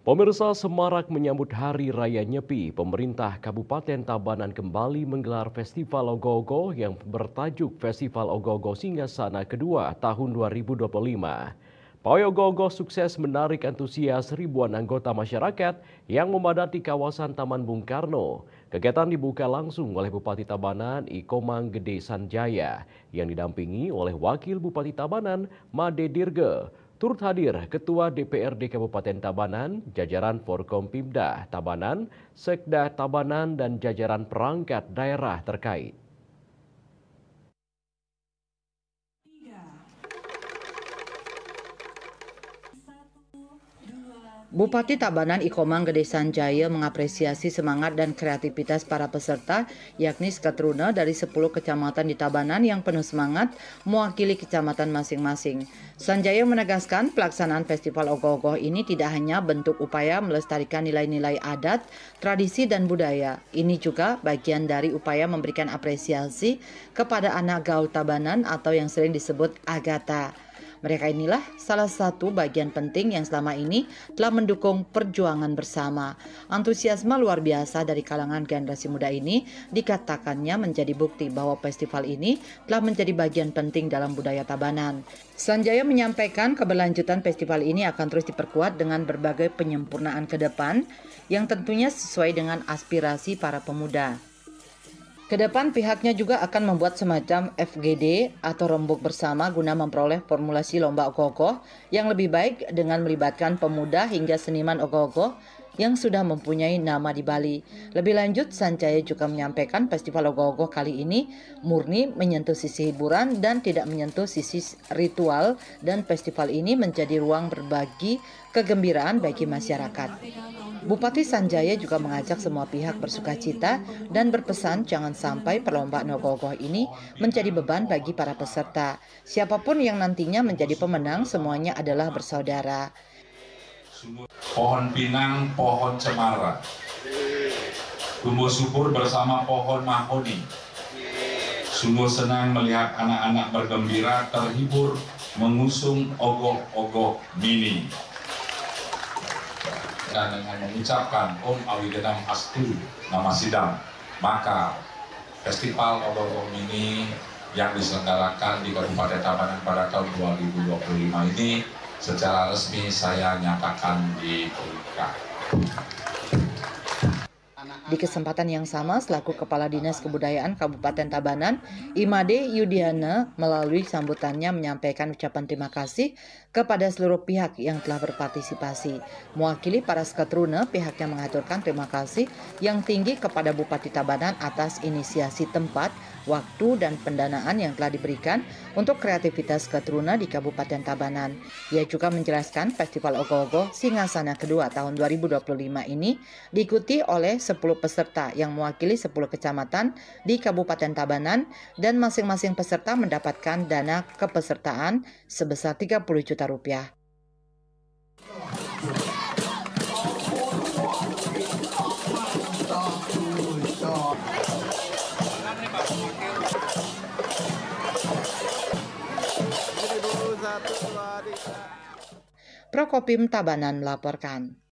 Pemirsa, semarak menyambut Hari Raya Nyepi, pemerintah Kabupaten Tabanan kembali menggelar Festival Ogoh-Ogoh yang bertajuk Festival Ogoh-Ogoh Singgasana Kedua tahun 2025. Pawai Ogoh-Ogoh sukses menarik antusias ribuan anggota masyarakat yang memadati kawasan Taman Bung Karno. Kegiatan dibuka langsung oleh Bupati Tabanan Ikomang Gede Sanjaya yang didampingi oleh Wakil Bupati Tabanan Made Dirge. Turut hadir Ketua DPRD Kabupaten Tabanan, jajaran Forkompimda Tabanan, Sekda Tabanan, dan jajaran perangkat daerah terkait. Bupati Tabanan Ikomang Gede Sanjaya mengapresiasi semangat dan kreativitas para peserta, yakni Skatruna dari 10 kecamatan di Tabanan yang penuh semangat mewakili kecamatan masing-masing. Sanjaya menegaskan pelaksanaan Festival Ogoh-Ogoh ini tidak hanya bentuk upaya melestarikan nilai-nilai adat, tradisi, dan budaya. Ini juga bagian dari upaya memberikan apresiasi kepada anak gaul Tabanan atau yang sering disebut Agata. Mereka inilah salah satu bagian penting yang selama ini telah mendukung perjuangan bersama. Antusiasme luar biasa dari kalangan generasi muda ini dikatakannya menjadi bukti bahwa festival ini telah menjadi bagian penting dalam budaya Tabanan. Sanjaya menyampaikan keberlanjutan festival ini akan terus diperkuat dengan berbagai penyempurnaan ke depan yang tentunya sesuai dengan aspirasi para pemuda. Kedepan pihaknya juga akan membuat semacam FGD atau rembuk bersama guna memperoleh formulasi lomba ogoh-ogoh yang lebih baik dengan melibatkan pemuda hingga seniman ogoh-ogoh yang sudah mempunyai nama di Bali. Lebih lanjut, Sanjaya juga menyampaikan festival ogoh-ogoh kali ini murni menyentuh sisi hiburan dan tidak menyentuh sisi ritual, dan festival ini menjadi ruang berbagi kegembiraan bagi masyarakat. Bupati Sanjaya juga mengajak semua pihak bersukacita dan berpesan jangan sampai perlombaan ogoh-ogoh ini menjadi beban bagi para peserta. Siapapun yang nantinya menjadi pemenang, semuanya adalah bersaudara. Pohon pinang, pohon cemara, tumbuh subur bersama pohon mahoni. Sungguh senang melihat anak-anak bergembira, terhibur mengusung ogoh-ogoh mini. Dan dengan mengucapkan Om Awigenam Astu Nama Sidang, maka Festival Ogoh-Ogoh Mini yang diselenggarakan di Kabupaten Tabanan pada tahun 2025 ini secara resmi saya nyatakan dibuka. Di kesempatan yang sama, selaku Kepala Dinas Kebudayaan Kabupaten Tabanan, Imade Yudiana melalui sambutannya menyampaikan ucapan terima kasih kepada seluruh pihak yang telah berpartisipasi. Mewakili para Skatruna, pihaknya mengaturkan terima kasih yang tinggi kepada Bupati Tabanan atas inisiasi tempat, waktu, dan pendanaan yang telah diberikan untuk kreativitas Skatruna di Kabupaten Tabanan. Ia juga menjelaskan Festival Ogoh-Ogoh Singgasana Kedua tahun 2025 ini diikuti oleh 10 peserta yang mewakili 10 kecamatan di Kabupaten Tabanan, dan masing-masing peserta mendapatkan dana kepesertaan sebesar 30 juta rupiah. Prokopim Tabanan melaporkan.